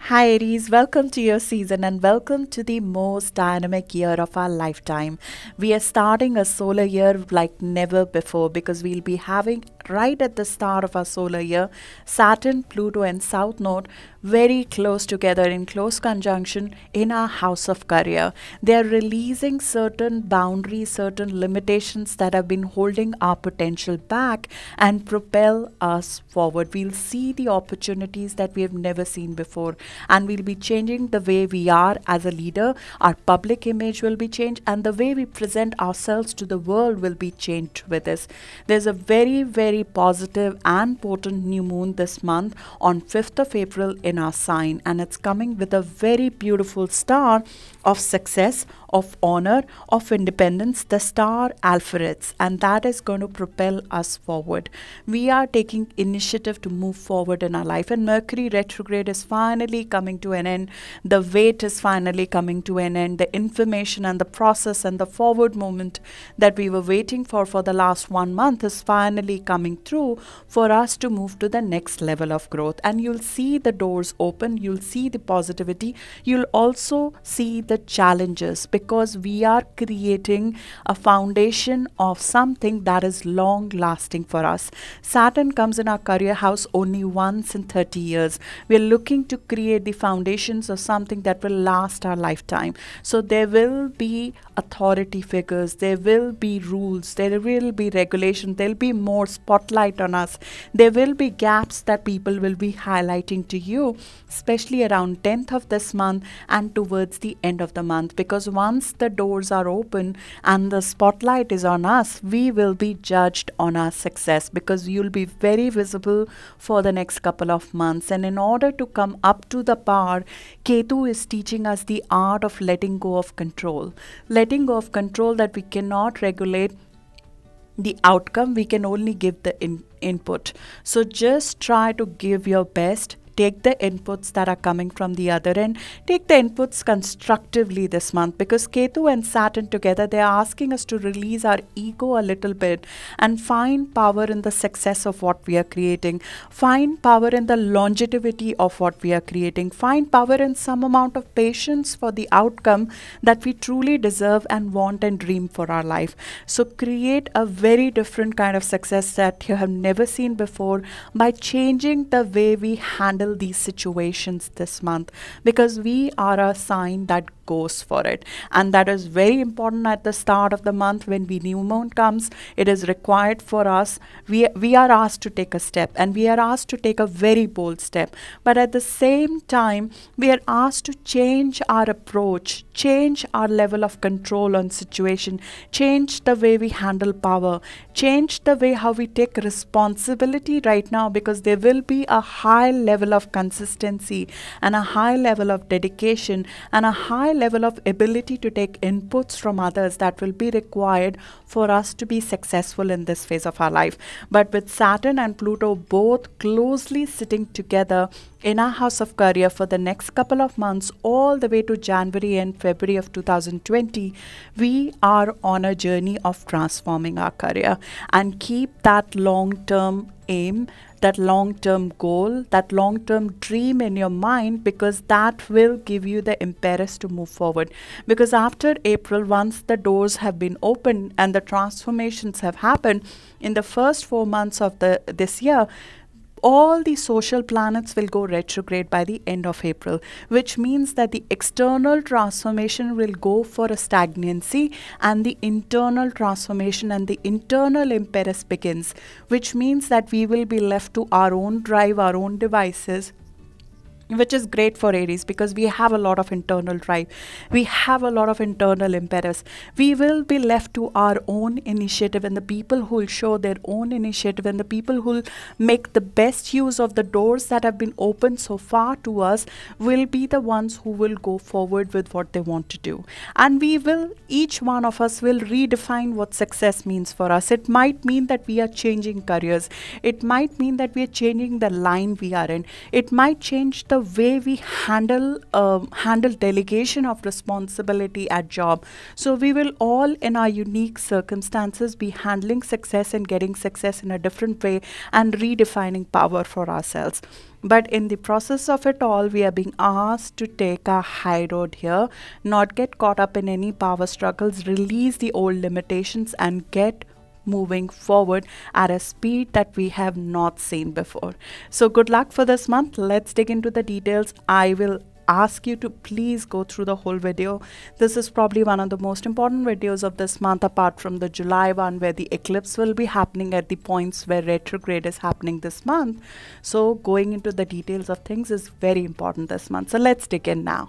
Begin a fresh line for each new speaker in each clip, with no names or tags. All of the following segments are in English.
Hi Aries, welcome to your season and welcome to the most dynamic year of our lifetime. We are starting a solar year like never before because we'll be having right at the start of our solar year Saturn, Pluto and South Node very close together in close conjunction in our house of career. They are releasing certain boundaries, certain limitations that have been holding our potential back and propel us forward. We'll see the opportunities that we have never seen before, and we'll be changing the way we are as a leader. Our public image will be changed and the way we present ourselves to the world will be changed with this. There's a very positive and potent new moon this month on 5th of April in our sign, and it's coming with a very beautiful star of success, of honor, of independence, the star Alpha, and that is going to propel us forward. We are taking initiative to move forward in our life, and Mercury retrograde is finally coming to an end. The wait is finally coming to an end. The information and the process and the forward movement that we were waiting for the last 1 month is finally coming through for us to move to the next level of growth. And you'll see the doors open, you'll see the positivity, you'll also see the challenges, because we are creating a foundation of something that is long lasting for us. Saturn comes in our career house only once in 30 years. We're looking to create the foundations of something that will last our lifetime. So there will be authority figures, there will be rules, there will be regulation, there'll be more spotlight on us. There will be gaps that people will be highlighting to you, especially around 10th of this month and towards the end of the month, because once the doors are open and the spotlight is on us, we will be judged on our success, because you'll be very visible for the next couple of months. And in order to come up to the par, KETU is teaching us the art of letting go of control. Letting go of control, that we cannot regulate the outcome, we can only give the input. So just try to give your best. Take the inputs that are coming from the other end. Take the inputs constructively this month, because Ketu and Saturn together, they are asking us to release our ego a little bit and find power in the success of what we are creating. Find power in the longevity of what we are creating. Find power in some amount of patience for the outcome that we truly deserve and want and dream for our life. So create a very different kind of success that you have never seen before by changing the way we handle these situations this month, because we are a sign that goes for it, and that is very important. At the start of the month, when the new moon comes, it is required for us. We are asked to take a step, and we are asked to take a very bold step, but at the same time we are asked to change our approach, change our level of control on situation, change the way we handle power, change the way how we take responsibility right now, because there will be a high level of consistency and a high level of dedication and a high level of ability to take inputs from others that will be required for us to be successful in this phase of our life. But with Saturn and Pluto both closely sitting together in our house of career for the next couple of months, all the way to January and February of 2020, we are on a journey of transforming our career. And keep that long-term aim, that long-term goal, that long-term dream in your mind, because that will give you the impetus to move forward. Because after April, once the doors have been opened and the transformations have happened in the first 4 months of this year, all the social planets will go retrograde by the end of April, which means that the external transformation will go for a stagnancy and the internal transformation and the internal impetus begins, which means that we will be left to our own drive, our own devices, which is great for Aries, because we have a lot of internal drive, we have a lot of internal impetus. We will be left to our own initiative, and the people who will show their own initiative and the people who will make the best use of the doors that have been opened so far to us will be the ones who will go forward with what they want to do. And we will, each one of us will redefine what success means for us. It might mean that we are changing careers, it might mean that we are changing the line we are in, it might change the way we handle delegation of responsibility at job. So we will all in our unique circumstances be handling success and getting success in a different way and redefining power for ourselves. But in the process of it all, we are being asked to take a high road here, not get caught up in any power struggles, release the old limitations and get moving forward at a speed that we have not seen before. So good luck for this month. Let's dig into the details. I will ask you to please go through the whole video. This is probably one of the most important videos of this month, apart from the July one where the eclipse will be happening at the points where retrograde is happening this month. So going into the details of things is very important this month. So let's dig in now.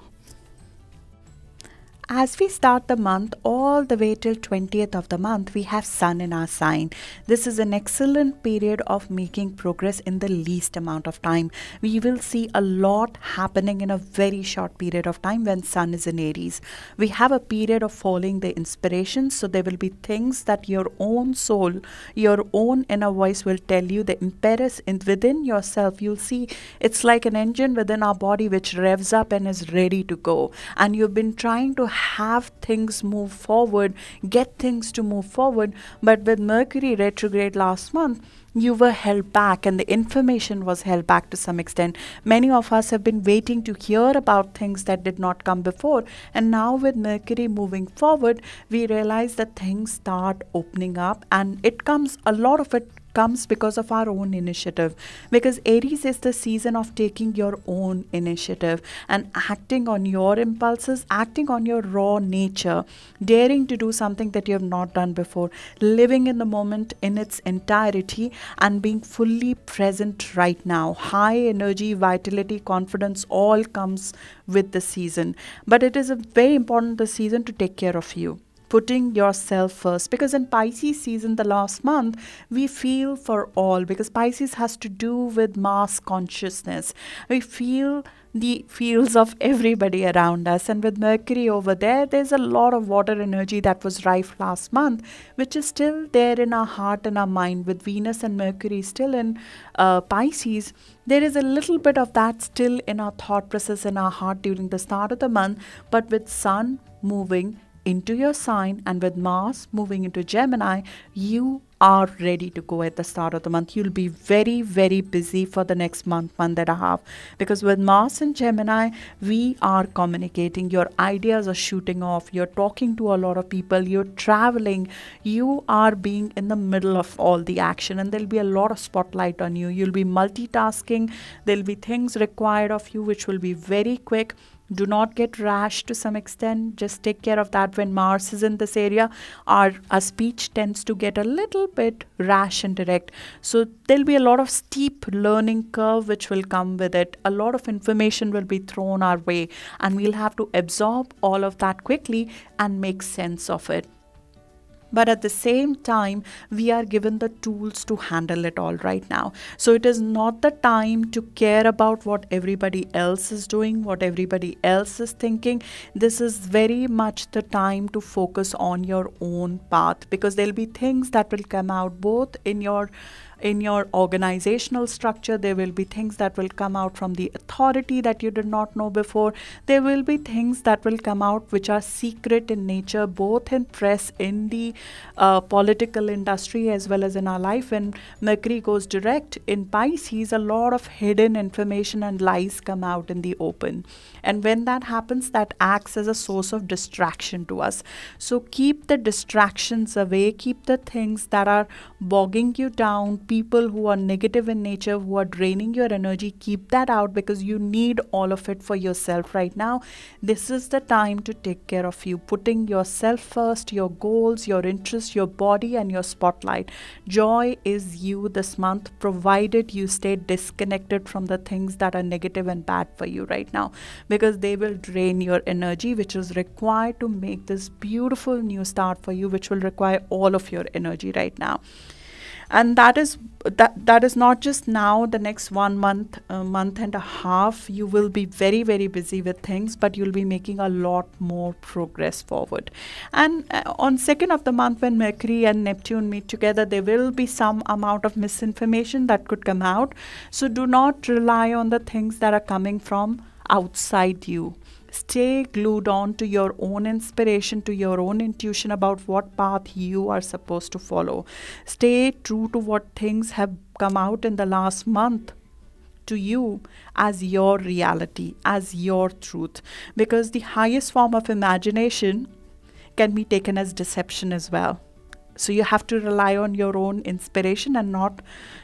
As we start the month all the way till 20th of the month, we have Sun in our sign. This is an excellent period of making progress in the least amount of time. We will see a lot happening in a very short period of time when Sun is in Aries. We have a period of following the inspiration, so there will be things that your own soul, your own inner voice will tell you, the impetus within yourself. You'll see it's like an engine within our body which revs up and is ready to go. And you've been trying to have things move forward, get things to move forward, but with Mercury retrograde last month, you were held back and the information was held back to some extent. Many of us have been waiting to hear about things that did not come before, and now with Mercury moving forward, we realize that things start opening up, and a lot of it comes because of our own initiative, because Aries is the season of taking your own initiative and acting on your impulses, acting on your raw nature, daring to do something that you have not done before, living in the moment in its entirety and being fully present right now. High energy, vitality, confidence all comes with the season, but it is a very important the season to take care of you, putting yourself first, because in Pisces season the last month we feel for all, because Pisces has to do with mass consciousness. We feel the feels of everybody around us, and with Mercury over there's a lot of water energy that was rife last month, which is still there in our heart and our mind. With Venus and Mercury still in Pisces, there is a little bit of that still in our thought process, in our heart during the start of the month. But with Sun moving into your sign and with Mars moving into Gemini, you are ready to go at the start of the month. You'll be very, very busy for the next month and a half, because with Mars and Gemini, we are communicating. Your ideas are shooting off. You're talking to a lot of people. You're traveling. You are being in the middle of all the action, and there'll be a lot of spotlight on you. You'll be multitasking. There'll be things required of you which will be very quick. Do not get rash to some extent. Just take care of that. When Mars is in this area, our speech tends to get a little bit rash and direct. So there'll be a lot of steep learning curve which will come with it. A lot of information will be thrown our way, and we'll have to absorb all of that quickly and make sense of it. But at the same time, we are given the tools to handle it all right now. So it is not the time to care about what everybody else is doing, what everybody else is thinking. This is very much the time to focus on your own path, because there'll be things that will come out both in your organizational structure. There will be things that will come out from the authority that you did not know before. There will be things that will come out which are secret in nature, both in press, in the political industry, as well as in our life. When Mercury goes direct in Pisces, a lot of hidden information and lies come out in the open. And when that happens, that acts as a source of distraction to us. So keep the distractions away. Keep the things that are bogging you down, people who are negative in nature, who are draining your energy, keep that out, because you need all of it for yourself right now. This is the time to take care of you, putting yourself first, your goals, your interests, your body, and your spotlight. Joy is you this month, provided you stay disconnected from the things that are negative and bad for you right now, because they will drain your energy, which is required to make this beautiful new start for you, which will require all of your energy right now. And that is not just now, the next 1 month, month and a half, you will be very, very busy with things, but you'll be making a lot more progress forward. And on 2nd of the month, when Mercury and Neptune meet together, there will be some amount of misinformation that could come out. So do not rely on the things that are coming from outside you. Stay glued on to your own inspiration, to your own intuition about what path you are supposed to follow. Stay true to what things have come out in the last month to you as your reality, as your truth. Because the highest form of imagination can be taken as deception as well. So you have to rely on your own inspiration and not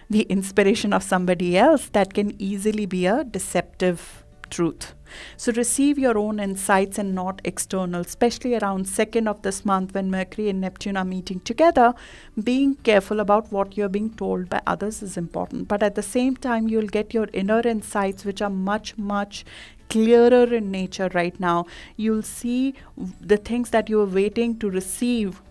the inspiration of somebody else that can easily be a deceptive truth. So receive your own insights and not external, especially around 2nd of this month when Mercury and Neptune are meeting together. Being careful about what you're being told by others is important. But at the same time, you'll get your inner insights, which are much, much clearer in nature right now. You'll see the things that you were waiting to receive.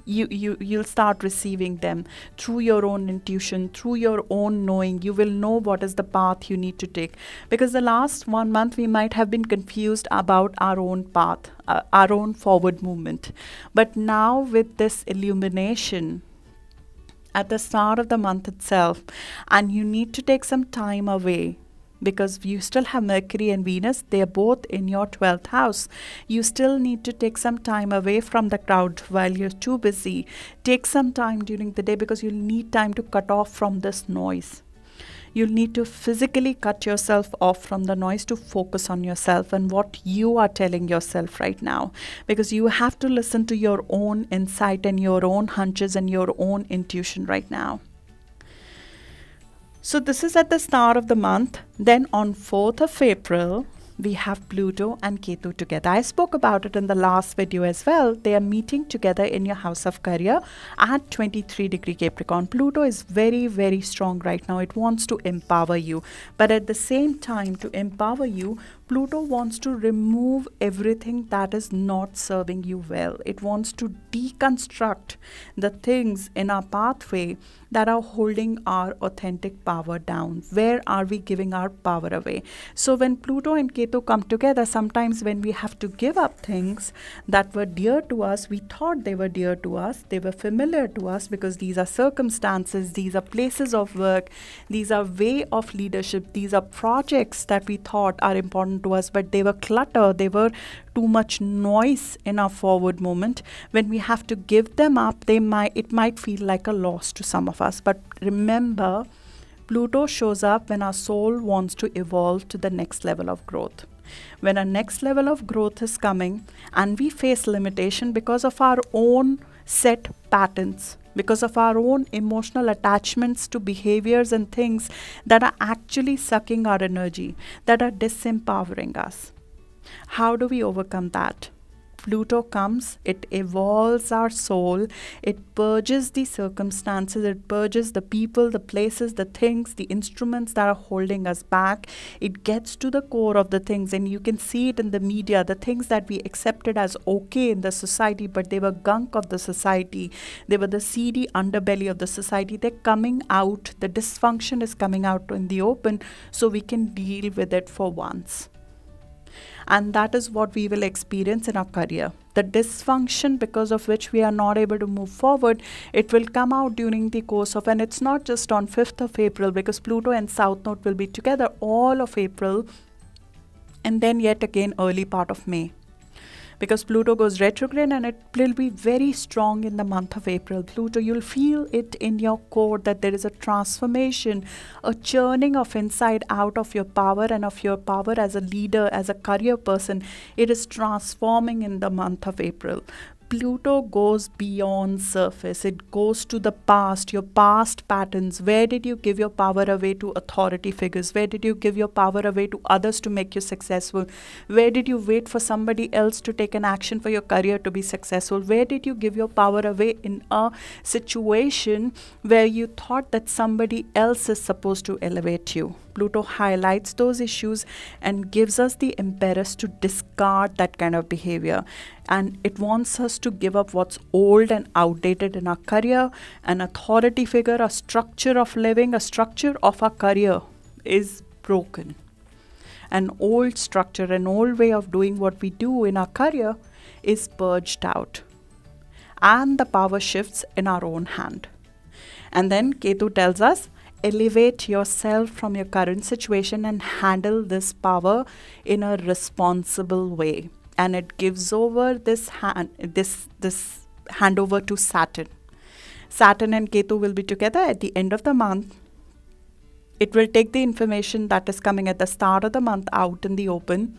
You'll start receiving them through your own intuition, through your own knowing. You will know what is the path you need to take, because the last 1 month we might have been confused about our own path, our own forward movement. But now with this illumination at the start of the month itself, and you need to take some time away, because you still have Mercury and Venus, they are both in your 12th house. You still need to take some time away from the crowd while you're too busy. Take some time during the day, because you'll need time to cut off from this noise. You'll need to physically cut yourself off from the noise to focus on yourself and what you are telling yourself right now, because you have to listen to your own insight and your own hunches and your own intuition right now. So this is at the start of the month. Then on 4th of April, we have Pluto and Ketu together. I spoke about it in the last video as well. They are meeting together in your house of career at 23 degree Capricorn. Pluto is very, very strong right now. It wants to empower you. But at the same time, to empower you, Pluto wants to remove everything that is not serving you well. It wants to deconstruct the things in our pathway that are holding our authentic power down. Where are we giving our power away? So when Pluto and Ketu come together, sometimes when we have to give up things that were dear to us, we thought they were dear to us, they were familiar to us, because these are circumstances, these are places of work, these are way of leadership, these are projects that we thought are important to us, but they were clutter, they were too much noise in our forward movement. When we have to give them up, it might feel like a loss to some of us. But remember, Pluto shows up when our soul wants to evolve to the next level of growth. When our next level of growth is coming and we face limitation because of our own set patterns, because of our own emotional attachments to behaviors and things that are actually sucking our energy, that are disempowering us. How do we overcome that? Pluto comes, it evolves our soul, it purges the circumstances, it purges the people, the places, the things, the instruments that are holding us back. It gets to the core of the things, and you can see it in the media, the things that we accepted as okay in the society, but they were gunk of the society. They were the seedy underbelly of the society. They're coming out, the dysfunction is coming out in the open, so we can deal with it for once. And that is what we will experience in our career. The dysfunction because of which we are not able to move forward, it will come out during the course of, and it's not just on 5th of April, because Pluto and South Node will be together all of April, and then yet again early part of May. Because Pluto goes retrograde, and it will be very strong in the month of April. Pluto, you'll feel it in your core that there is a transformation, a churning of inside out of your power and of your power as a leader, as a career person. It is transforming in the month of April. Pluto goes beyond surface. It goes to the past, your past patterns. Where did you give your power away to authority figures? Where did you give your power away to others to make you successful? Where did you wait for somebody else to take an action for your career to be successful? Where did you give your power away in a situation where you thought that somebody else is supposed to elevate you? Pluto highlights those issues and gives us the impetus to discard that kind of behavior. And it wants us to give up what's old and outdated in our career. An authority figure, a structure of living, a structure of our career is broken. An old structure, an old way of doing what we do in our career is purged out. And the power shifts in our own hand. And then Ketu tells us, elevate yourself from your current situation and handle this power in a responsible way. And it gives over this handover to Saturn. Saturn and Ketu will be together at the end of the month. It will take the information that is coming at the start of the month out in the open,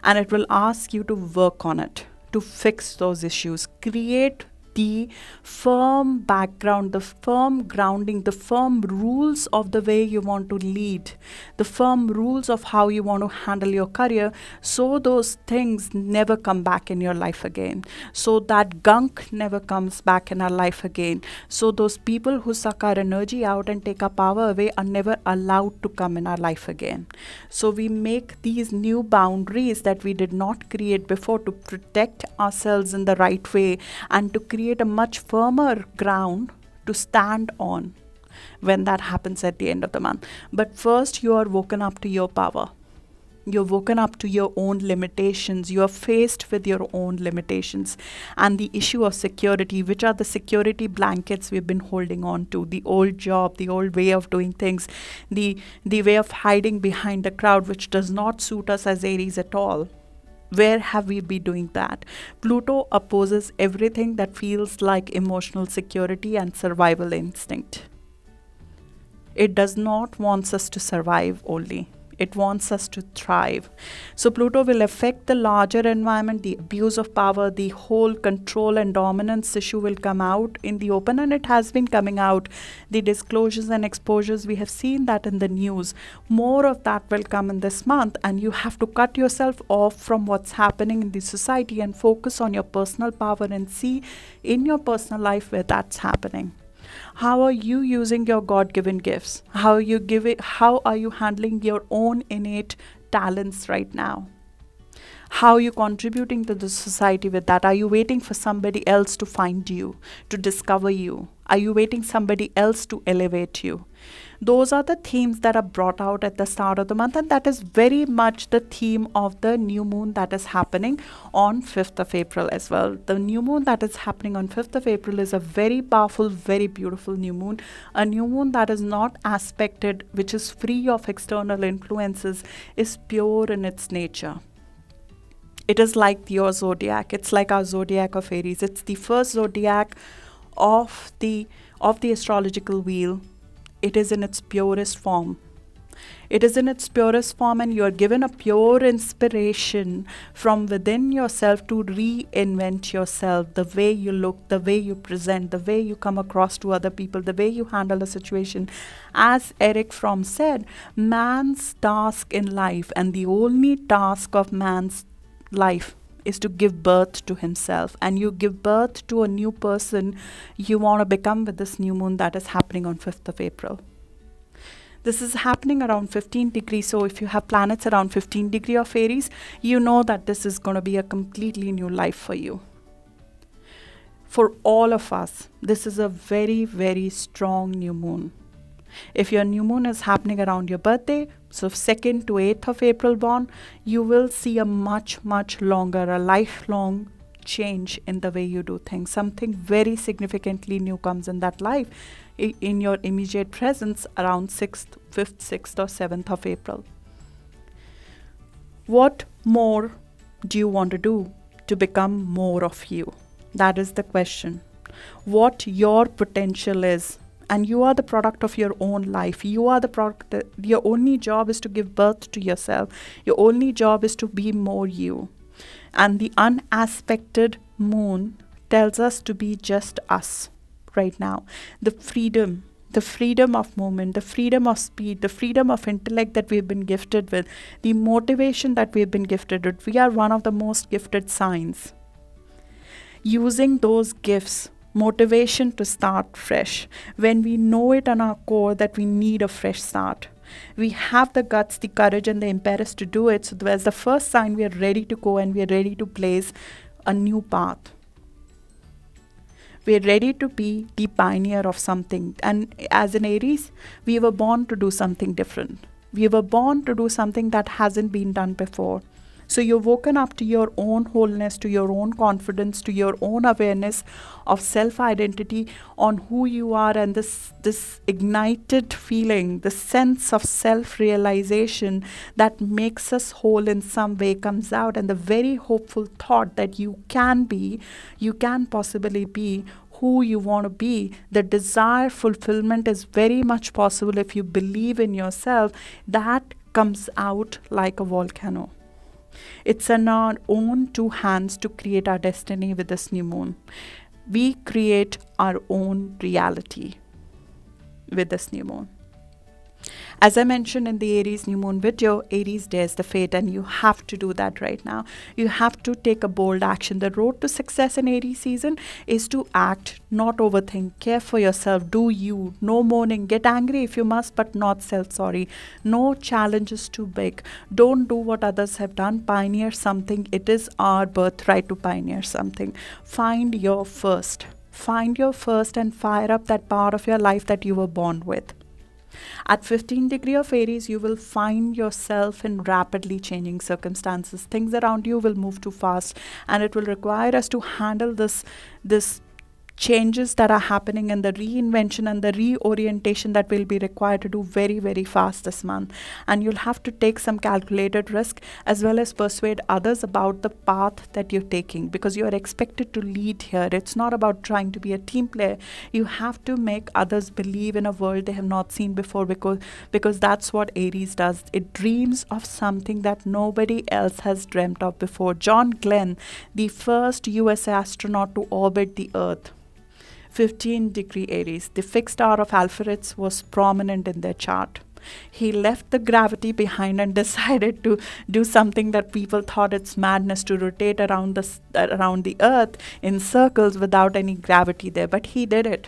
and it will ask you to work on it, to fix those issues, create the firm background, the firm grounding, the firm rules of the way you want to lead, the firm rules of how you want to handle your career, so those things never come back in your life again, so that gunk never comes back in our life again, so those people who suck our energy out and take our power away are never allowed to come in our life again. So we make these new boundaries that we did not create before to protect ourselves in the right way and to create a much firmer ground to stand on when that happens at the end of the month. But first, you are woken up to your power. You're woken up to your own limitations. You are faced with your own limitations and the issue of security, which are the security blankets we've been holding on to, the old job, the old way of doing things, the way of hiding behind the crowd, which does not suit us as Aries at all. Where have we been doing that? Pluto opposes everything that feels like emotional security and survival instinct. It does not want us to survive only. It wants us to thrive. So Pluto will affect the larger environment, the abuse of power, the whole control and dominance issue will come out in the open, and it has been coming out. The disclosures and exposures, we have seen that in the news. More of that will come in this month, and you have to cut yourself off from what's happening in the society and focus on your personal power and see in your personal life where that's happening. How are you using your God-given gifts? How are you handling your own innate talents right now? How are you contributing to the society with that? Are you waiting for somebody else to find you, to discover you? Are you waiting somebody else to elevate you? Those are the themes that are brought out at the start of the month, and that is very much the theme of the new moon that is happening on 5th of April as well. The new moon that is happening on 5th of April is a very powerful, very beautiful new moon. A new moon that is not aspected, which is free of external influences, is pure in its nature. It is like your zodiac. It's like our zodiac of Aries. It's the first zodiac of the astrological wheel. It is in its purest form. It is in its purest form, and you are given a pure inspiration from within yourself to reinvent yourself, the way you look, the way you present, the way you come across to other people, the way you handle a situation. As Eric Fromm said, man's task in life, and the only task of man's life, is to give birth to himself, and you give birth to a new person you want to become with this new moon that is happening on 5th of April. This is happening around 15 degrees, so if you have planets around 15 degrees of Aries, you know that this is going to be a completely new life for you. For all of us, this is a very, very strong new moon. If your new moon is happening around your birthday, so 2nd to 8th of April born, you will see a much, much longer, a lifelong change in the way you do things. Something very significantly new comes in that life in your immediate presence around 5th, 6th or 7th of April. What more do you want to do to become more of you? That is the question. What your potential is. And you are the product of your own life. You are the product. Your only job is to give birth to yourself. Your only job is to be more you. And the unaspected moon tells us to be just us right now. The freedom of movement, the freedom of speed, the freedom of intellect that we've been gifted with, the motivation that we've been gifted with. We are one of the most gifted signs. Using those gifts, motivation to start fresh, when we know it on our core that we need a fresh start. We have the guts, the courage and the impetus to do it. So as the first sign, we are ready to go and we are ready to blaze a new path. We're ready to be the pioneer of something. And as an Aries, we were born to do something different. We were born to do something that hasn't been done before. So you're woken up to your own wholeness, to your own confidence, to your own awareness of self-identity on who you are, and this ignited feeling, the sense of self-realization that makes us whole in some way comes out, and the very hopeful thought that you can possibly be who you want to be. The desire fulfillment is very much possible if you believe in yourself. That comes out like a volcano. It's in our own two hands to create our destiny with this new moon. We create our own reality with this new moon. As I mentioned in the Aries new moon video, Aries dares the fate, and you have to do that right now. You have to take a bold action. The road to success in Aries season is to act, not overthink. Care for yourself. Do you. No mourning. Get angry if you must, but not self-sorry. No challenge is too big. Don't do what others have done. Pioneer something. It is our birthright to pioneer something. Find your first. Find your first and fire up that part of your life that you were born with. At 15 degree of Aries, you will find yourself in rapidly changing circumstances. Things around you will move too fast, and it will require us to handle this changes that are happening, and the reinvention and the reorientation that will be required to do very, very fast this month. And you'll have to take some calculated risk, as well as persuade others about the path that you're taking, because you are expected to lead here. It's not about trying to be a team player. You have to make others believe in a world they have not seen before, because that's what Aries does. It dreams of something that nobody else has dreamt of before. John Glenn, the first US astronaut to orbit the Earth, 15 degree Aries. The fixed star of Alpha was prominent in their chart. He left the gravity behind and decided to do something that people thought it's madness, to rotate around the Earth in circles without any gravity there. But he did it.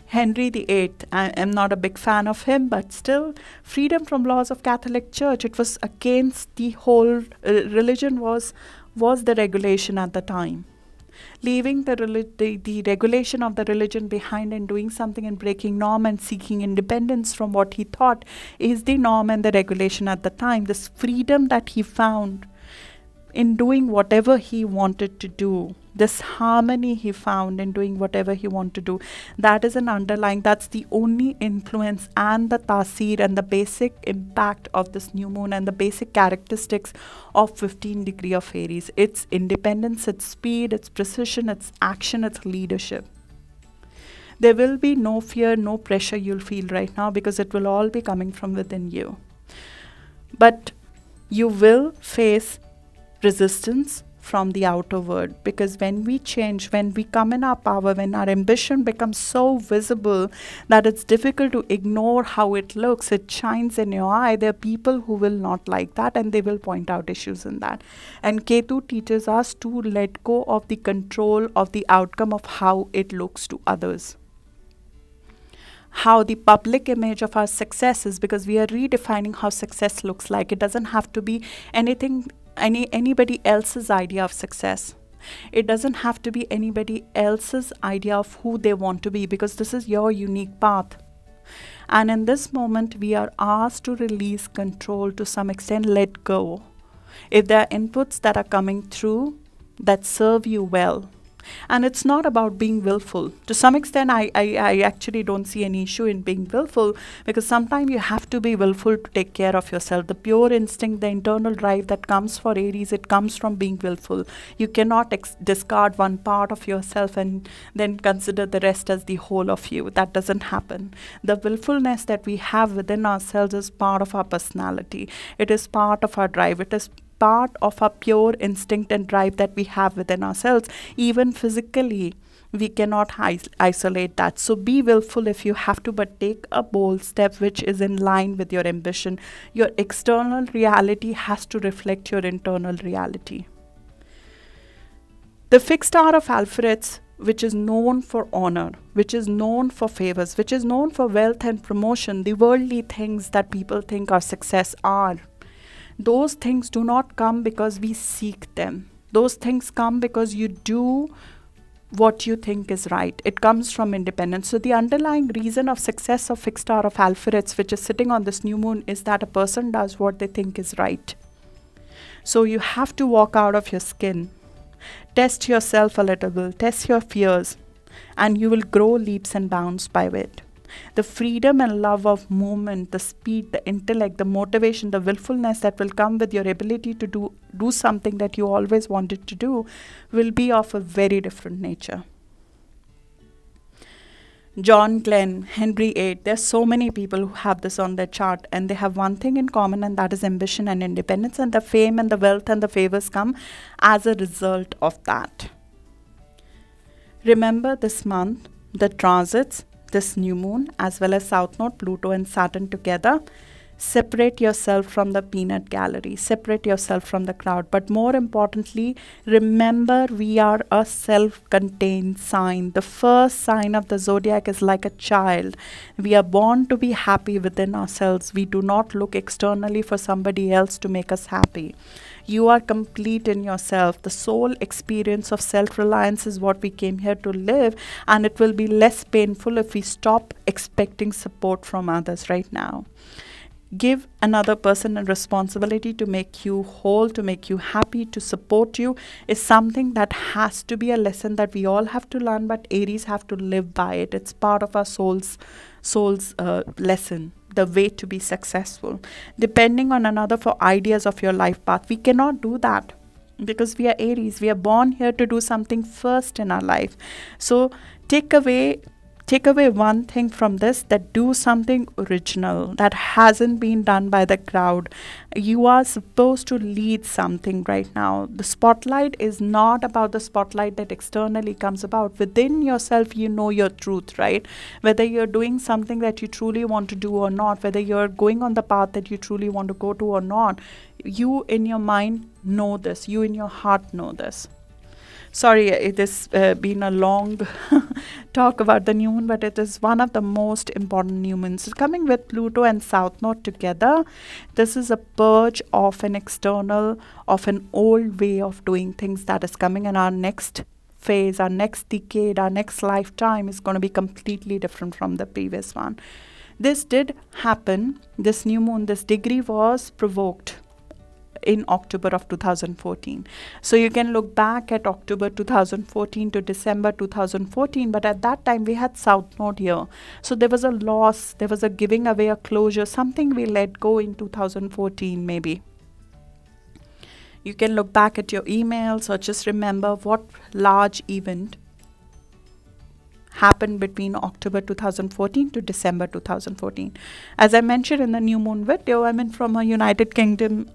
Henry VIII, I am not a big fan of him, but still, freedom from laws of Catholic Church. It was against the whole religion was the regulation at the time. Leaving the regulation of the religion behind and doing something and breaking norm and seeking independence from what he thought is the norm and the regulation at the time. This freedom that he found in doing whatever he wanted to do, this harmony he found in doing whatever he wanted to do, that is an underlying, that's the only influence and the tasir and the basic impact of this new moon and the basic characteristics of 15 degree of Aries. It's independence, it's speed, it's precision, it's action, it's leadership. There will be no fear, no pressure you'll feel right now, because it will all be coming from within you. But you will face resistance from the outer world, because when we change, when we come in our power, when our ambition becomes so visible that it's difficult to ignore how it looks, it shines in your eye, there are people who will not like that, and they will point out issues in that. And KETU teaches us to let go of the control of the outcome of how it looks to others, how the public image of our success is, because we are redefining how success looks like. It doesn't have to be anybody else's idea of success. It doesn't have to be anybody else's idea of who they want to be, because this is your unique path. And in this moment, we are asked to release control to some extent, let go. If there are inputs that are coming through that serve you well, and it's not about being willful. To some extent, I actually don't see any issue in being willful, because sometimes you have to be willful to take care of yourself. The pure instinct, the internal drive that comes for Aries, it comes from being willful. You cannot discard one part of yourself and then consider the rest as the whole of you. That doesn't happen. The willfulness that we have within ourselves is part of our personality. It is part of our drive. It is part of our pure instinct and drive that we have within ourselves. Even physically, we cannot isolate that. So be willful if you have to, but take a bold step which is in line with your ambition. Your external reality has to reflect your internal reality. The fixed star of Alpha, which is known for honor, which is known for favors, which is known for wealth and promotion, the worldly things that people think our success are, those things do not come because we seek them. Those things come because you do what you think is right. It comes from independence. So the underlying reason of success of fixed star of Alpha, which is sitting on this new moon, is that a person does what they think is right. So you have to walk out of your skin, test yourself a little bit, test your fears, and you will grow leaps and bounds by it. The freedom and love of movement, the speed, the intellect, the motivation, the willfulness that will come with your ability to do something that you always wanted to do will be of a very different nature. John Glenn, Henry VIII, there's so many people who have this on their chart, and they have one thing in common, and that is ambition and independence, and the fame and the wealth and the favors come as a result of that. Remember this month, the transits, this new moon, as well as South Node, Pluto and Saturn together. Separate yourself from the peanut gallery, separate yourself from the crowd. But more importantly, remember we are a self-contained sign. The first sign of the zodiac is like a child. We are born to be happy within ourselves. We do not look externally for somebody else to make us happy. You are complete in yourself. The sole experience of self-reliance is what we came here to live, and it will be less painful if we stop expecting support from others right now. Give another person a responsibility to make you whole, to make you happy, to support you, is something that has to be a lesson that we all have to learn, but Aries have to live by it. It's part of our soul's lesson, the way to be successful. Depending on another for ideas of your life path, we cannot do that because we are Aries. We are born here to do something first in our life. So take away one thing from this, that do something original that hasn't been done by the crowd. You are supposed to lead something right now. The spotlight is not about the spotlight that externally comes about. Within yourself, you know your truth, right? Whether you're doing something that you truly want to do or not, whether you're going on the path that you truly want to go to or not, you in your mind know this. You in your heart know this. Sorry, it has been a long talk about the new moon, but it is one of the most important new moons. Coming with Pluto and South Node together, this is a purge of an external, of an old way of doing things that is coming, and our next phase, our next decade, our next lifetime is going to be completely different from the previous one. This did happen, this new moon, this degree was provoked in October of 2014. So you can look back at October 2014 to December 2014, but at that time we had South Node here. So there was a loss, there was a giving away, a closure, something we let go in 2014 maybe. You can look back at your emails or just remember what large event happened between October 2014 to December 2014. As I mentioned in the new moon video, I mean from a United Kingdom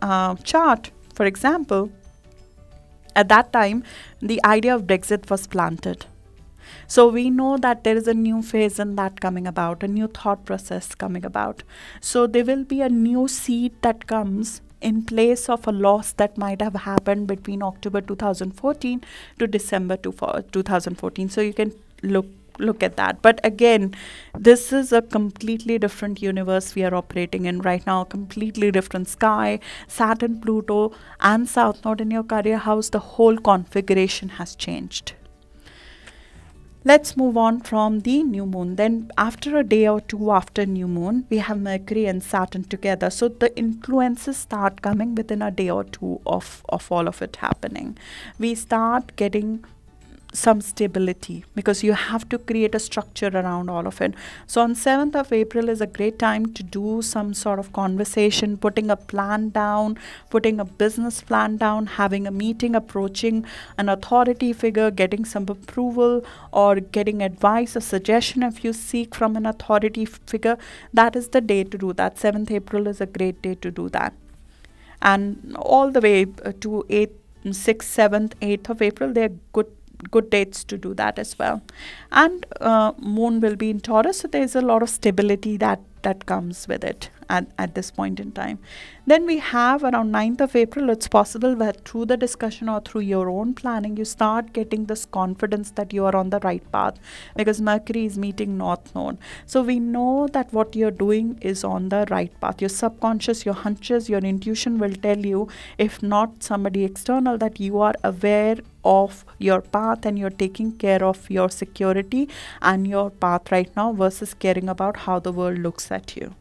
chart, for example, at that time, the idea of Brexit was planted. So we know that there is a new phase in that coming about, a new thought process coming about. So there will be a new seed that comes in place of a loss that might have happened between October 2014 to December 2014. So you can look at that. But again, this is a completely different universe we are operating in right now, completely different sky. Saturn, Pluto and South Node in your career house, the whole configuration has changed. Let's move on from the new moon. Then after a day or two after new moon, we have Mercury and Saturn together. So the influences start coming within a day or two of all of it happening. We start getting some stability because you have to create a structure around all of it. So on 7th of April is a great time to do some sort of conversation, putting a plan down, putting a business plan down, having a meeting, approaching an authority figure, getting some approval or getting advice or suggestion if you seek from an authority figure. That is the day to do that. 7th April is a great day to do that. And all the way to 8th, 6th, 7th, 8th of April, they're good dates to do that as well. And moon will be in Taurus, so there's a lot of stability that comes with it. at this point in time. Then we have around 9th of April, it's possible that through the discussion or through your own planning, you start getting this confidence that you are on the right path, because Mercury is meeting North Node. So we know that what you're doing is on the right path. Your subconscious, your hunches, your intuition will tell you, if not somebody external, that you are aware of your path and you're taking care of your security and your path right now versus caring about how the world looks at you.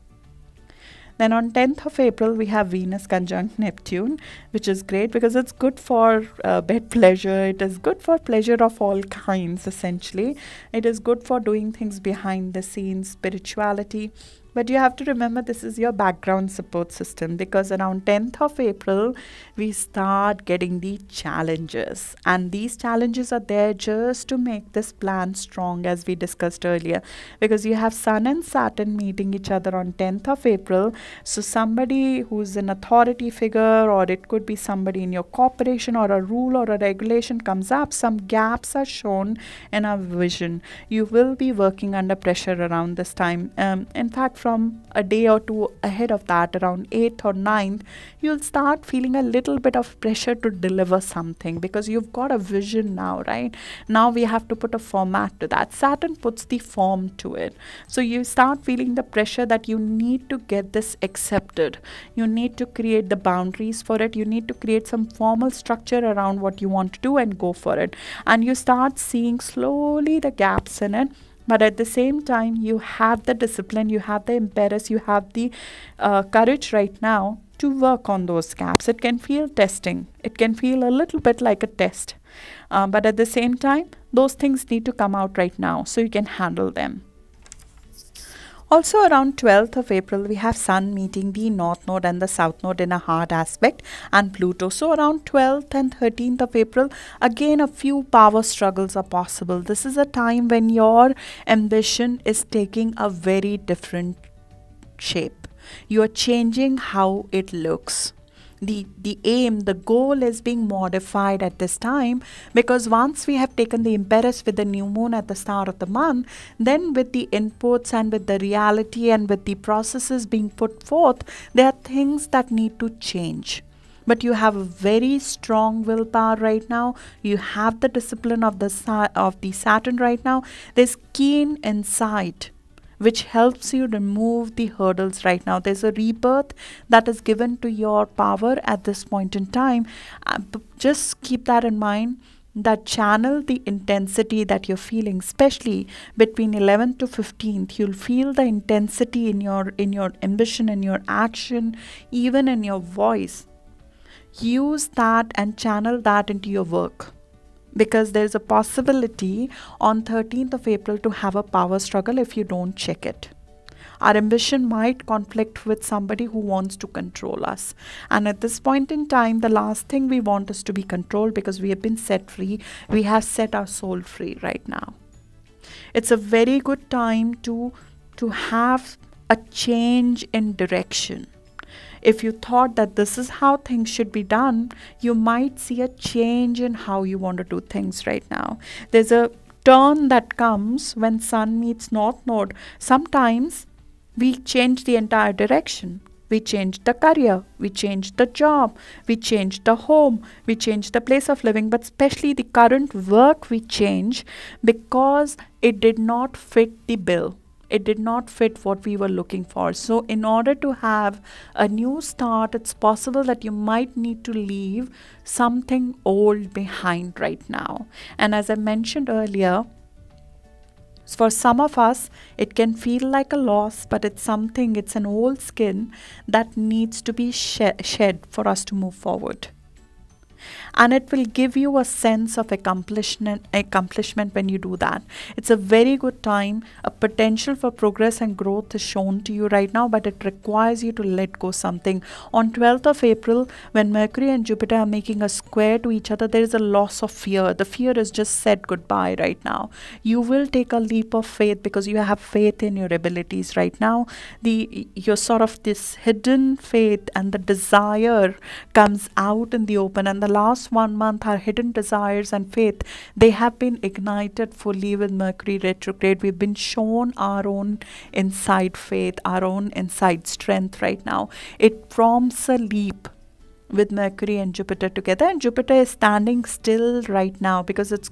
Then on 10th of April, we have Venus conjunct Neptune, which is great because it's good for bed pleasure. It is good for pleasure of all kinds, essentially. It is good for doing things behind the scenes, spirituality. But you have to remember, this is your background support system, because around 10th of April, we start getting the challenges. And these challenges are there just to make this plan strong, as we discussed earlier. Because you have Sun and Saturn meeting each other on 10th of April. So somebody who's an authority figure, or it could be somebody in your corporation, or a rule or a regulation comes up. Some gaps are shown in our vision. You will be working under pressure around this time. In fact, from a day or two ahead of that, around 8th or 9th, you'll start feeling a little bit of pressure to deliver something, because you've got a vision now, right? Now we have to put a format to that. Saturn puts the form to it. So you start feeling the pressure that you need to get this accepted. You need to create the boundaries for it. You need to create some formal structure around what you want to do and go for it. And you start seeing slowly the gaps in it. But at the same time, you have the discipline, you have the impetus, you have the courage right now to work on those gaps. It can feel testing. It can feel a little bit like a test. But at the same time, those things need to come out right now so you can handle them. Also around 12th of April, we have Sun meeting the North Node and the South Node in a hard aspect, and Pluto. So around 12th and 13th of April, again a few power struggles are possible. This is a time when your ambition is taking a very different shape. You are changing how it looks. The aim, the goal is being modified at this time, because once we have taken the impetus with the new moon at the start of the month, then with the inputs and with the reality and with the processes being put forth, there are things that need to change. But you have a very strong willpower right now. You have the discipline of the Saturn right now. There's keen insight, which helps you remove the hurdles right now. There's a rebirth that is given to your power at this point in time. Just keep that in mind, that channel the intensity that you're feeling, especially between 11th to 15th. You'll feel the intensity in your ambition, in your action, even in your voice. Use that and channel that into your work, because there's a possibility on 13th of April to have a power struggle if you don't check it. Our ambition might conflict with somebody who wants to control us. And at this point in time, the last thing we want is to be controlled, because we have been set free. We have set our soul free right now. It's a very good time to have a change in direction. If you thought that this is how things should be done, you might see a change in how you want to do things right now. There's a turn that comes when Sun meets North Node. Sometimes we change the entire direction. We change the career, we change the job, we change the home, we change the place of living, but especially the current work we change because it did not fit the bill. It did not fit what we were looking for. So in order to have a new start, it's possible that you might need to leave something old behind right now. And as I mentioned earlier, for some of us, it can feel like a loss, but it's an old skin that needs to be shed for us to move forward. And it will give you a sense of accomplishment when you do that. It's a very good time. A potential for progress and growth is shown to you right now, but it requires you to let go something. On 12th of April, when Mercury and Jupiter are making a square to each other, there is a loss of fear. The fear is just said goodbye right now. You will take a leap of faith because you have faith in your abilities right now. Your sort of this hidden faith and the desire comes out in the open, and the last 1 month, our hidden desires and faith, they have been ignited fully with Mercury retrograde. We've been shown our own inside faith, our own inside strength right now. It prompts a leap with Mercury and Jupiter together, and Jupiter is standing still right now because it's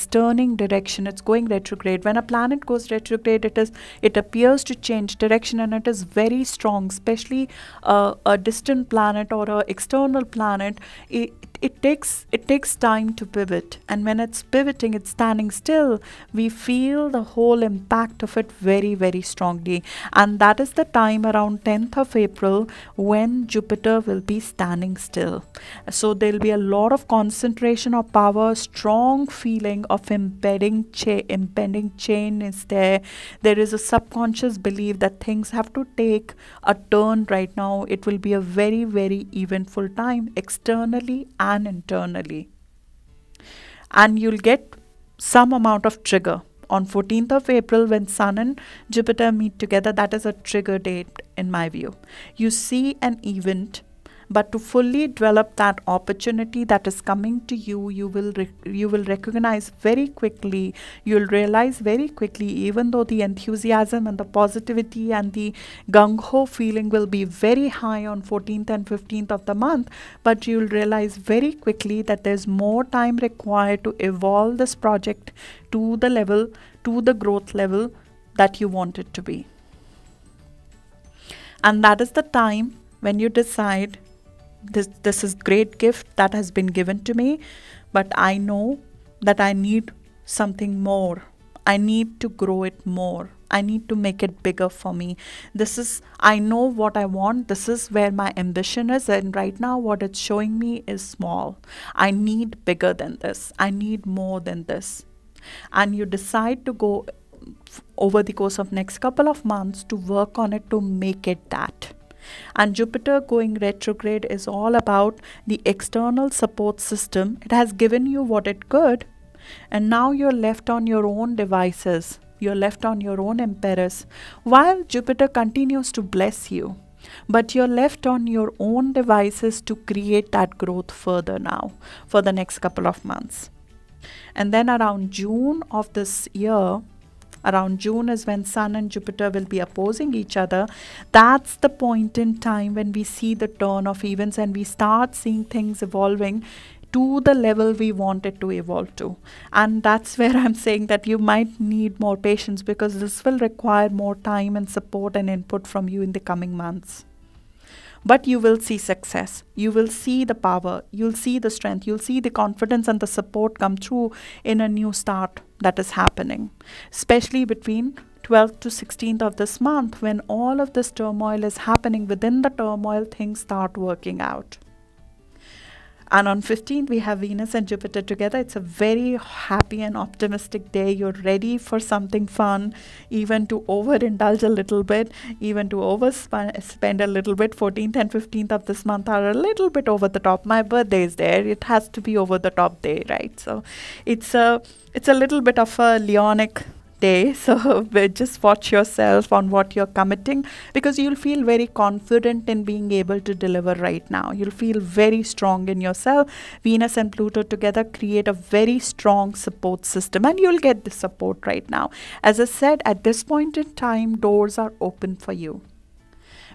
turning direction, it's going retrograde. When a planet goes retrograde, it appears to change direction, and it is very strong, especially a distant planet or an external planet. It takes time to pivot, and when it's pivoting, it's standing still, we feel the whole impact of it very, very strongly. And that is the time around 10th of April when Jupiter will be standing still. So there'll be a lot of concentration of power, strong feeling of impending change is there. There is a subconscious belief that things have to take a turn right now. It will be a very, very eventful time externally and internally, and you'll get some amount of trigger on 14th of April when Sun and Jupiter meet together. That is a trigger date in my view. You see an event, but to fully develop that opportunity that is coming to you, you will recognize very quickly, you'll realize very quickly, even though the enthusiasm and the positivity and the gung-ho feeling will be very high on 14th and 15th of the month, but you'll realize very quickly that there's more time required to evolve this project to the level, to the growth level that you want it to be. And that is the time when you decide, this is great gift that has been given to me, but I know that I need something more. I need to grow it more. I need to make it bigger for me. I know what I want. This is where my ambition is, and right now what it's showing me is small. I need bigger than this. I need more than this. And you decide to go over the course of next couple of months to work on it to make it that. And Jupiter going retrograde is all about the external support system. It has given you what it could, and now you're left on your own devices. You're left on your own impetus while Jupiter continues to bless you, but you're left on your own devices to create that growth further now for the next couple of months. And then around June of this year, around June is when Sun and Jupiter will be opposing each other. That's the point in time when we see the turn of events and we start seeing things evolving to the level we want it to evolve to. And that's where I'm saying that you might need more patience, because this will require more time and support and input from you in the coming months. But you will see success. You will see the power. You'll see the strength. You'll see the confidence and the support come through in a new start that is happening, especially between 12th to 16th of this month, when all of this turmoil is happening. Within the turmoil, things start working out. And on 15th, we have Venus and Jupiter together. It's a very happy and optimistic day. You're ready for something fun, even to overindulge a little bit, even to overspend a little bit. 14th and 15th of this month are a little bit over the top. My birthday is there. It has to be over the top day, right? So it's a little bit of a Leonic day, so just watch yourself on what you're committing, because you'll feel very confident in being able to deliver right now. You'll feel very strong in yourself. Venus and Pluto together create a very strong support system, and you'll get the support right now. As I said, at this point in time, doors are open for you.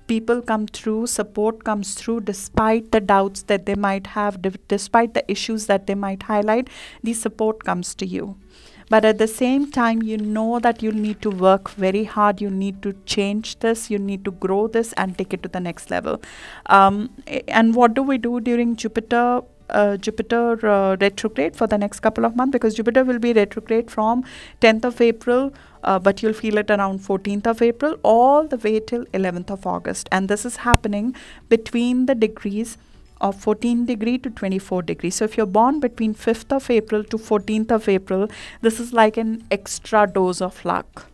People come through, support comes through, despite the doubts that they might have, despite the issues that they might highlight, the support comes to you. But at the same time, you know that you'll need to work very hard. You need to change this. You need to grow this and take it to the next level. And what do we do during Jupiter retrograde for the next couple of months? Because Jupiter will be retrograde from 10th of April, but you'll feel it around 14th of April, all the way till 11th of August. And this is happening between the degrees of 14 degree to 24 degrees. So if you're born between 5th of April to 14th of April, this is like an extra dose of luck.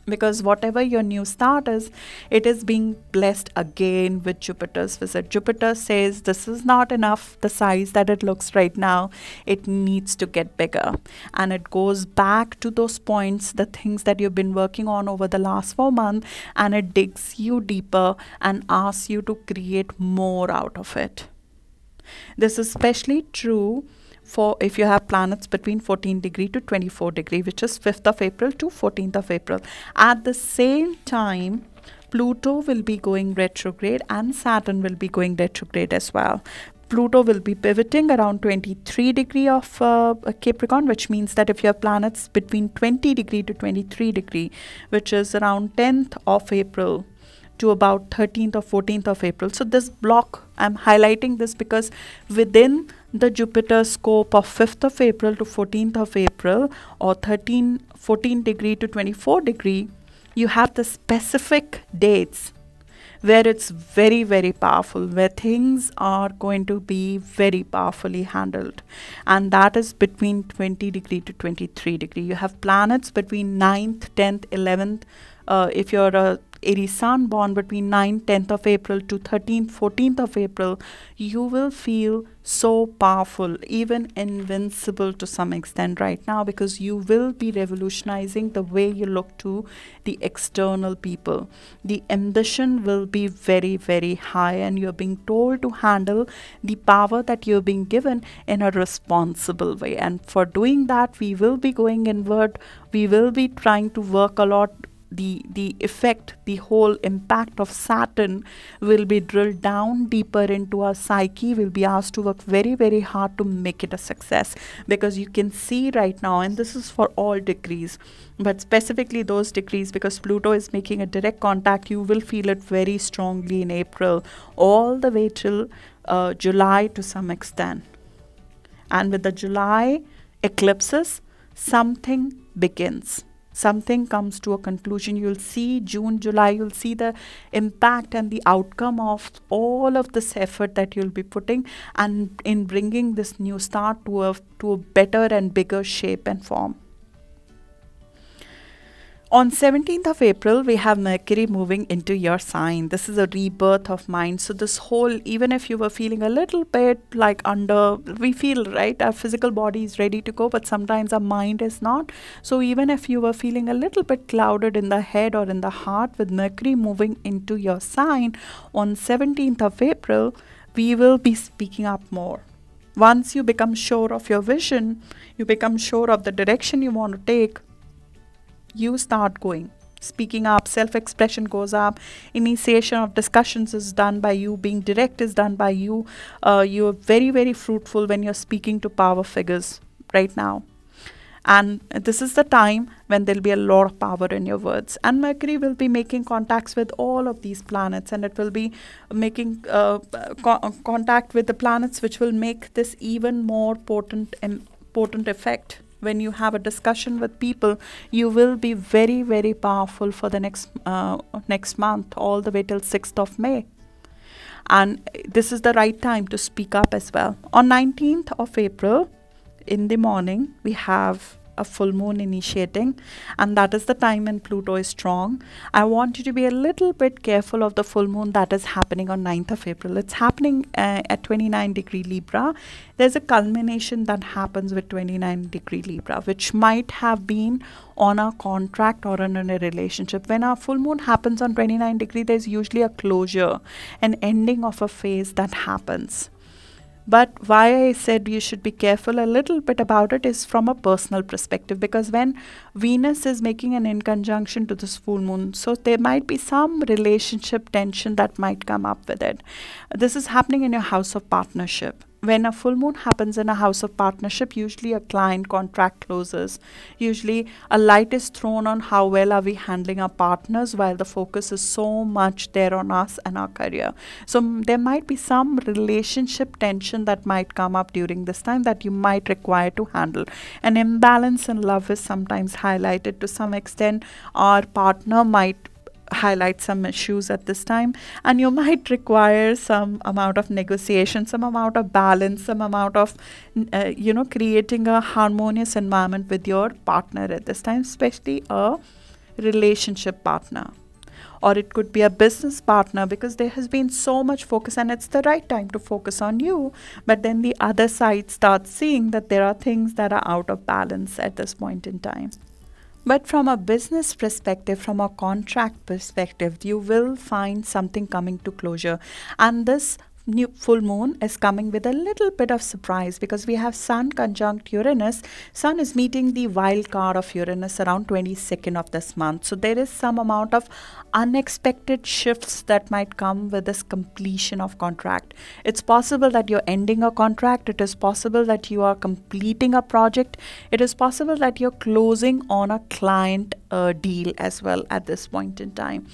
Because whatever your new start is, it is being blessed again with Jupiter's visit. Jupiter says this is not enough, the size that it looks right now. It needs to get bigger. And it goes back to those points, the things that you've been working on over the last 4 months, and it digs you deeper and asks you to create more out of it. This is especially true for if you have planets between 14 degree to 24 degree, which is 5th of April to 14th of April. At the same time, Pluto will be going retrograde and Saturn will be going retrograde as well. Pluto will be pivoting around 23 degree of Capricorn, which means that if you have planets between 20 degree to 23 degree, which is around 10th of April to about 13th or 14th of April. So this block, I'm highlighting this because within the Jupiter scope of 5th of April to 14th of April, or 14 degree to 24 degree, you have the specific dates where it's very, very powerful, where things are going to be very powerfully handled. And that is between 20 degree to 23 degree. You have planets between 9th, 10th, 11th. If you're a Aries Sun born between 9th, 10th of April to 13th, 14th of April, you will feel so powerful, even invincible to some extent right now, because you will be revolutionizing the way you look to the external people. The ambition will be very, very high, and you're being told to handle the power that you're being given in a responsible way. And for doing that, we will be going inward. We will be trying to work a lot. The effect, the whole impact of Saturn will be drilled down deeper into our psyche. We'll be asked to work very, very hard to make it a success, because you can see right now, and this is for all degrees, but specifically those degrees, because Pluto is making a direct contact, you will feel it very strongly in April, all the way till July to some extent. And with the July eclipses, something begins. Something comes to a conclusion. You'll see June, July, you'll see the impact and the outcome of all of this effort that you'll be putting, and in bringing this new start to a better and bigger shape and form. On 17th of April, we have Mercury moving into your sign. This is a rebirth of mind. So this whole, even if you were feeling a little bit like we feel, right, our physical body is ready to go, but sometimes our mind is not. So even if you were feeling a little bit clouded in the head or in the heart, with Mercury moving into your sign on 17th of April, we will be speaking up more. Once you become sure of your vision, you become sure of the direction you want to take, you start going, speaking up, self-expression goes up, initiation of discussions is done by you, being direct is done by you. You're very, very fruitful when you're speaking to power figures right now. And this is the time when there'll be a lot of power in your words. And Mercury will be making contacts with all of these planets, and it will be making contact with the planets, which will make this even more potent effect. When you have a discussion with people, you will be very, very powerful for the next month, all the way till 6th of May. And this is the right time to speak up as well. On 19th of April, in the morning, we have a full moon initiating, and that is the time when Pluto is strong. I want you to be a little bit careful of the full moon that is happening on 9th of April. It's happening at 29 degree Libra. There's a culmination that happens with 29 degree Libra, which might have been on a contract or in a relationship. When a full moon happens on 29 degree, there's usually a closure, an ending of a phase that happens. But why I said you should be careful a little bit about it is from a personal perspective, because when Venus is making an inconjunction to this full moon, so there might be some relationship tension that might come up with it. This is happening in your house of partnership. When a full moon happens in a house of partnership, usually a client contract closes. Usually a light is thrown on how well are we handling our partners, while the focus is so much there on us and our career. So there might be some relationship tension that might come up during this time that you might require to handle. An imbalance in love is sometimes highlighted to some extent. Our partner might highlight some issues at this time, and you might require some amount of negotiation, some amount of balance, some amount of creating a harmonious environment with your partner at this time, especially a relationship partner, or it could be a business partner, because there has been so much focus, and it's the right time to focus on you, but then the other side starts seeing that there are things that are out of balance at this point in time. But from a business perspective, from a contract perspective, you will find something coming to closure. And this new full moon is coming with a little bit of surprise because we have Sun conjunct Uranus. Sun is meeting the wild card of Uranus around 22nd of this month. So there is some amount of unexpected shifts that might come with this completion of contract. It's possible that you're ending a contract. It is possible that you are completing a project. It is possible that you're closing on a client deal as well at this point in time.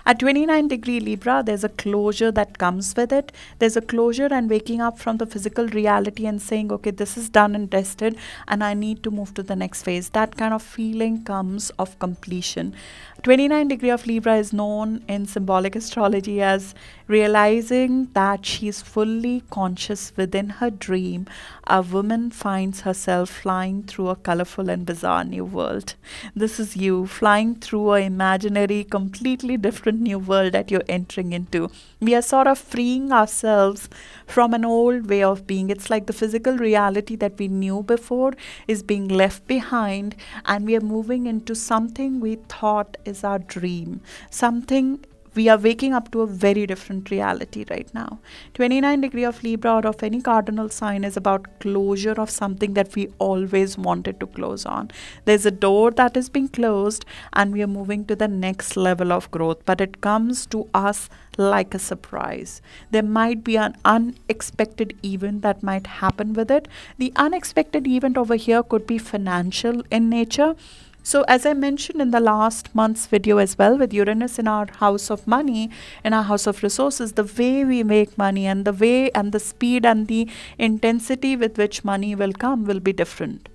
At 29-degree Libra, there's a closure that comes with it. There's a closure and waking up from the physical reality and saying, okay, this is done and tested and I need to move to the next phase. That kind of feeling comes of completion. 29-degree of Libra is known in symbolic astrology as realizing that she's fully conscious within her dream. A woman finds herself flying through a colorful and bizarre new world. This is you flying through an imaginary, completely different new world that you're entering into. We are sort of freeing ourselves from an old way of being. It's like the physical reality that we knew before is being left behind, and we are moving into something we thought is our dream, something we are waking up to a very different reality right now. 29-degree of Libra or of any cardinal sign is about closure of something that we always wanted to close on. There's a door that is being closed and we are moving to the next level of growth, but it comes to us like a surprise. There might be an unexpected event that might happen with it. The unexpected event over here could be financial in nature. So as I mentioned in the last month's video as well, with Uranus in our house of money, in our house of resources, the way we make money and the way and the speed and the intensity with which money will come will be different.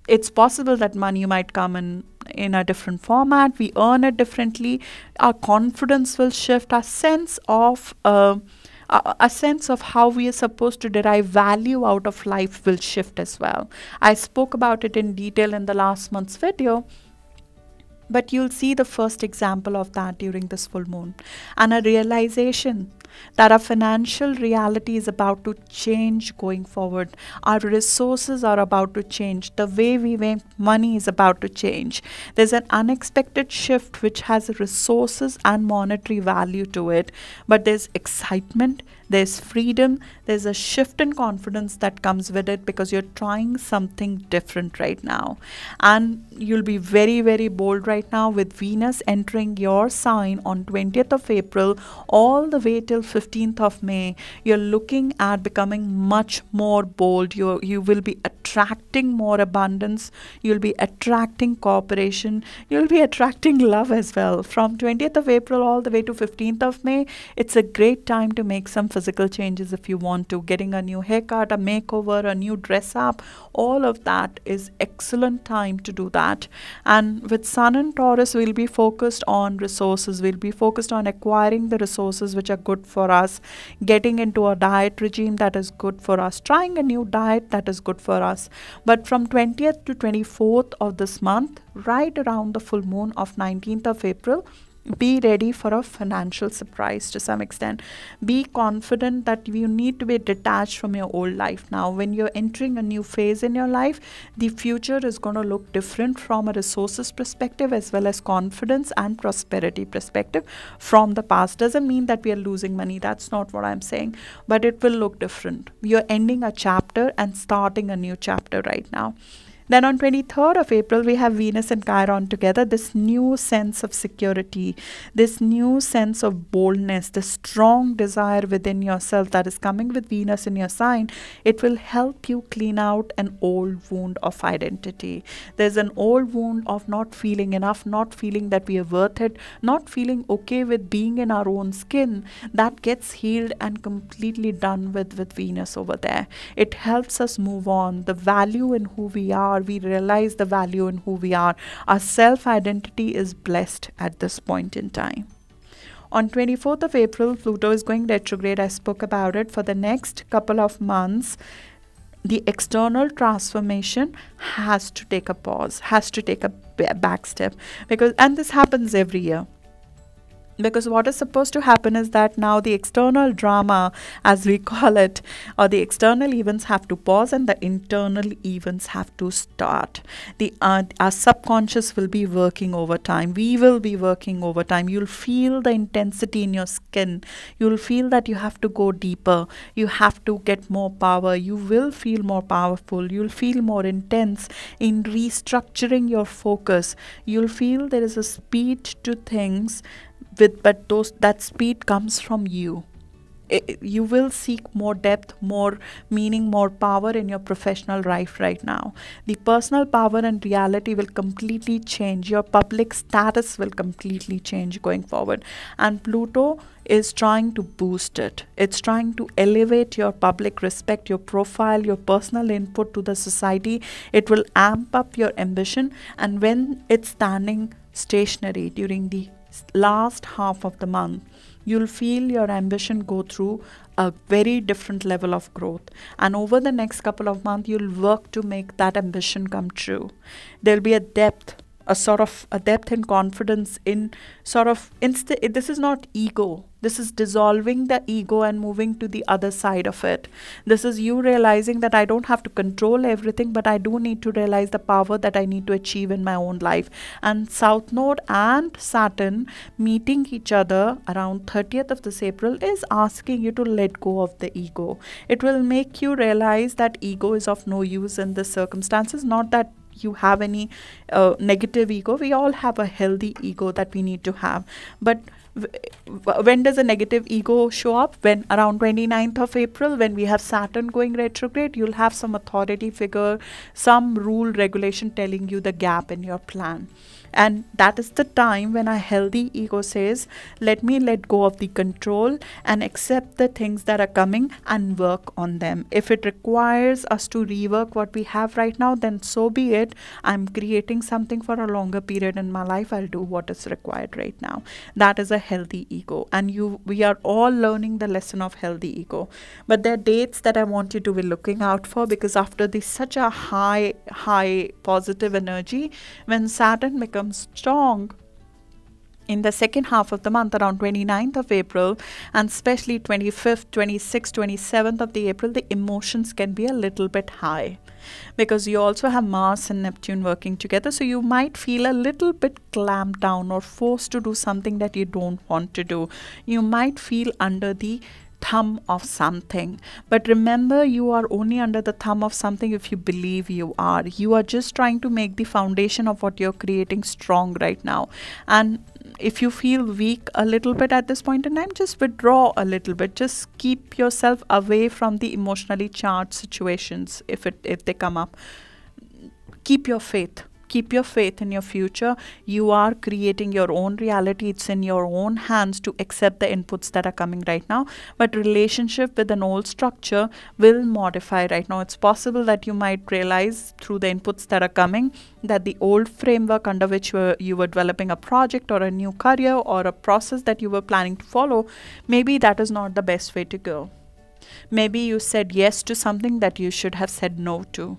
It's possible that money might come in a different format. We earn it differently. Our confidence will shift. Our sense of how we are supposed to derive value out of life will shift as well. I spoke about it in detail in the last month's video, but you'll see the first example of that during this full moon, and a realization that our financial reality is about to change going forward. Our resources are about to change. The way we make money is about to change. There's an unexpected shift which has resources and monetary value to it, but there's excitement, there's freedom, there's a shift in confidence that comes with it because you're trying something different right now. And you'll be very, very bold right now with Venus entering your sign on 20th of April all the way till 15th of May. You're looking at becoming much more bold. You will be attracting more abundance. You'll be attracting cooperation. You'll be attracting love as well. From 20th of April all the way to 15th of May, it's a great time to make some physical changes if you want to. Getting a new haircut, a makeover, a new dress up, all of that is excellent time to do that. And with Sun and Taurus, we'll be focused on resources. We'll be focused on acquiring the resources which are good for us, getting into a diet regime that is good for us, trying a new diet that is good for us. But from 20th to 24th of this month, right around the full moon of 19th of April, be ready for a financial surprise to some extent. Be confident that you need to be detached from your old life now. When you're entering a new phase in your life, the future is going to look different from a resources perspective as well as confidence and prosperity perspective from the past. Doesn't mean that we are losing money. That's not what I'm saying. But it will look different. You're ending a chapter and starting a new chapter right now. Then on 23rd of April, we have Venus and Chiron together. This new sense of security, this new sense of boldness, the strong desire within yourself that is coming with Venus in your sign, it will help you clean out an old wound of identity. There's an old wound of not feeling enough, not feeling that we are worth it, not feeling okay with being in our own skin. That gets healed and completely done with Venus over there. It helps us move on. The value in who we are, we realize the value in who we are. Our self-identity is blessed at this point in time. On 24th of April, Pluto is going retrograde. I spoke about it. For the next couple of months, the external transformation has to take a pause, has to take a back step, because, and this happens every year. Because what is supposed to happen is that now the external drama, as we call it, or the external events have to pause and the internal events have to start. Our subconscious will be working overtime. We will be working overtime. You'll feel the intensity in your skin. You'll feel that you have to go deeper. You have to get more power. You will feel more powerful. You'll feel more intense in restructuring your focus. You'll feel there is a speed to things, but that speed comes from you. You will seek more depth, more meaning, more power in your professional life right now. The personal power and reality will completely change. Your public status will completely change going forward. And Pluto is trying to boost it. It's trying to elevate your public respect, your profile, your personal input to the society. It will amp up your ambition. And when it's standing stationary during the last half of the month, you'll feel your ambition go through a very different level of growth. And over the next couple of months, you'll work to make that ambition come true. There'll be a depth, a depth and confidence in this is not ego. This is dissolving the ego and moving to the other side of it. This is you realizing that I don't have to control everything, but I do need to realize the power that I need to achieve in my own life. And South Node and Saturn meeting each other around 30th of this April is asking you to let go of the ego. It will make you realize that ego is of no use in the circumstances. Not that you have any negative ego. We all have a healthy ego that we need to have. But when does a negative ego show up? When around 29th of April, when we have Saturn going retrograde, you'll have some authority figure, some rule regulation telling you the gap in your plan. And that is the time when a healthy ego says, let me let go of the control and accept the things that are coming and work on them. If it requires us to rework what we have right now, then so be it. I'm creating something for a longer period in my life. I'll do what is required right now. That is a healthy ego. And we are all learning the lesson of healthy ego. But there are dates that I want you to be looking out for, because after this such a high positive energy, when Saturn becomes strong in the second half of the month, around 29th of April, and especially 25th, 26th, 27th of the April, the emotions can be a little bit high, because you also have Mars and Neptune working together. So you might feel a little bit clamped down or forced to do something that you don't want to do. You might feel under the thumb of something, but remember, you are only under the thumb of something if you believe you are. You are just trying to make the foundation of what you're creating strong right now. And if you feel weak a little bit at this point in time, just withdraw a little bit. Just keep yourself away from the emotionally charged situations if they come up. Keep your faith. Keep your faith in your future. You are creating your own reality. It's in your own hands to accept the inputs that are coming right now. But relationship with an old structure will modify right now. It's possible that you might realize through the inputs that are coming that the old framework under which you were developing a project or a new career or a process that you were planning to follow, maybe that is not the best way to go. Maybe you said yes to something that you should have said no to.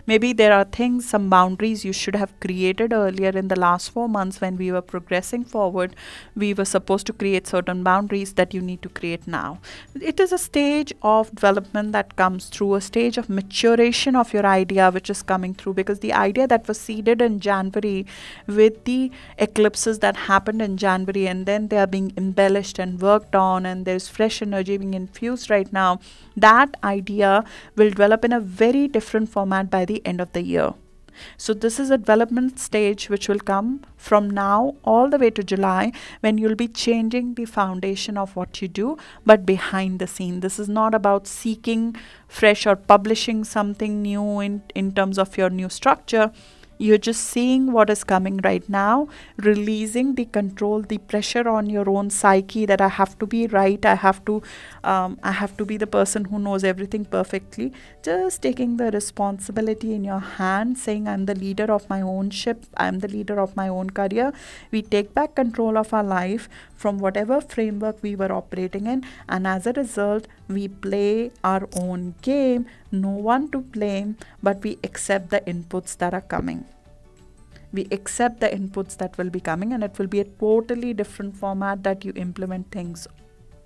Maybe there are things, some boundaries you should have created earlier in the last 4 months when we were progressing forward. We were supposed to create certain boundaries that you need to create now. It is a stage of development that comes through, a stage of maturation of your idea which is coming through, because the idea that was seeded in January with the eclipses that happened in January, and then they are being embellished and worked on, and there's fresh energy being infused right now, that idea will develop in a very different format by the end of the year. So this is a development stage which will come from now all the way to July, when you'll be changing the foundation of what you do, but behind the scene. This is not about seeking fresh or publishing something new in terms of your new structure. You're just seeing what is coming right now, releasing the control, the pressure on your own psyche that I have to be right, I have to be the person who knows everything perfectly. Just taking the responsibility in your hand, saying I'm the leader of my own ship, I'm the leader of my own career. We take back control of our life from whatever framework we were operating in, and as a result, we play our own game. No one to blame, but we accept the inputs that are coming. We accept the inputs that will be coming, and it will be a totally different format that you implement things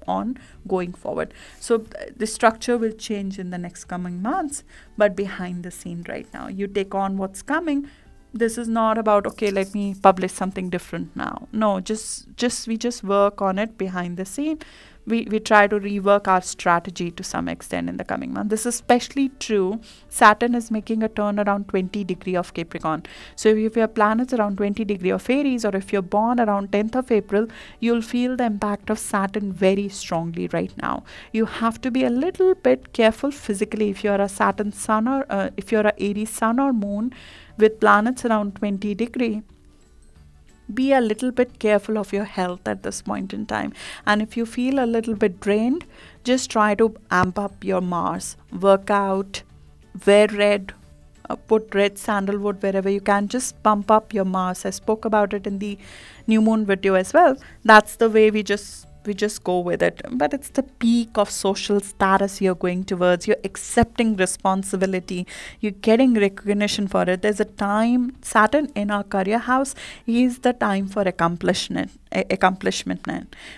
on going forward. So the structure will change in the next coming months, but behind the scene right now, you take on what's coming. This is not about, okay, let me publish something different now. No, we just work on it behind the scene. We try to rework our strategy to some extent in the coming month. This is especially true. Saturn is making a turn around 20 degree of Capricorn. So if your planet's around 20 degree of Aries, or if you're born around 10th of April, you'll feel the impact of Saturn very strongly right now. You have to be a little bit careful physically if you're a Saturn sun, or if you're a Aries sun or moon with planets around 20 degree. Be a little bit careful of your health at this point in time. And if you feel a little bit drained, just try to amp up your Mars. Work out, wear red, put red sandalwood wherever you can. Just bump up your Mars. I spoke about it in the new moon video as well. That's the way we just go with it. But it's the peak of social status you're going towards. You're accepting responsibility. You're getting recognition for it. There's a time, Saturn in our career house is the time for accomplishment.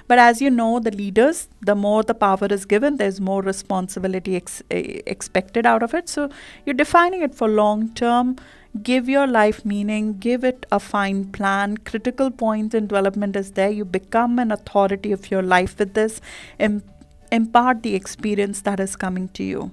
But as you know, the leaders, the more the power is given, there's more responsibility expected out of it. So you're defining it for long term. Give your life meaning, give it a fine plan. Critical point in development is there. You become an authority of your life with this. Impart the experience that is coming to you.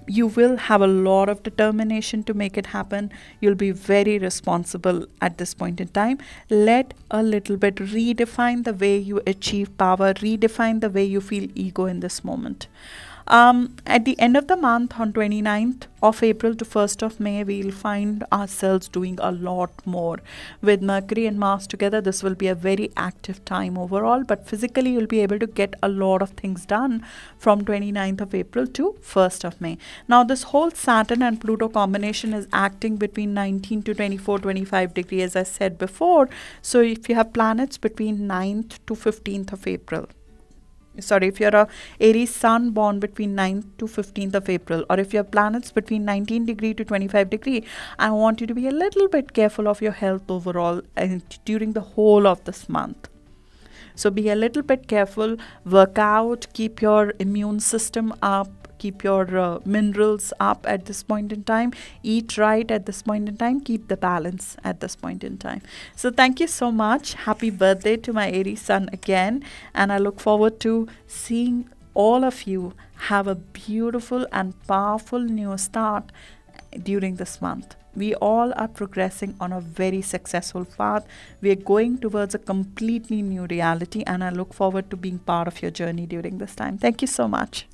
You will have a lot of determination to make it happen. You'll be very responsible at this point in time. Let a little bit redefine the way you achieve power, redefine the way you feel ego in this moment. At the end of the month, on 29th of April to 1st of May, we'll find ourselves doing a lot more. With Mercury and Mars together, this will be a very active time overall, but physically you'll be able to get a lot of things done from 29th of April to 1st of May. Now, this whole Saturn and Pluto combination is acting between 19 to 24, 25 degrees, as I said before. So if you have planets between 9th to 15th of April, sorry, if you're a Aries Sun born between 9th to 15th of April, or if your planets between 19 degree to 25 degree, I want you to be a little bit careful of your health overall during the whole of this month. So be a little bit careful, work out, keep your immune system up, keep your minerals up at this point in time, eat right at this point in time, keep the balance at this point in time. So thank you so much. Happy birthday to my Aries Sun again, and I look forward to seeing all of you have a beautiful and powerful new start during this month. We all are progressing on a very successful path. We are going towards a completely new reality, and I look forward to being part of your journey during this time. Thank you so much.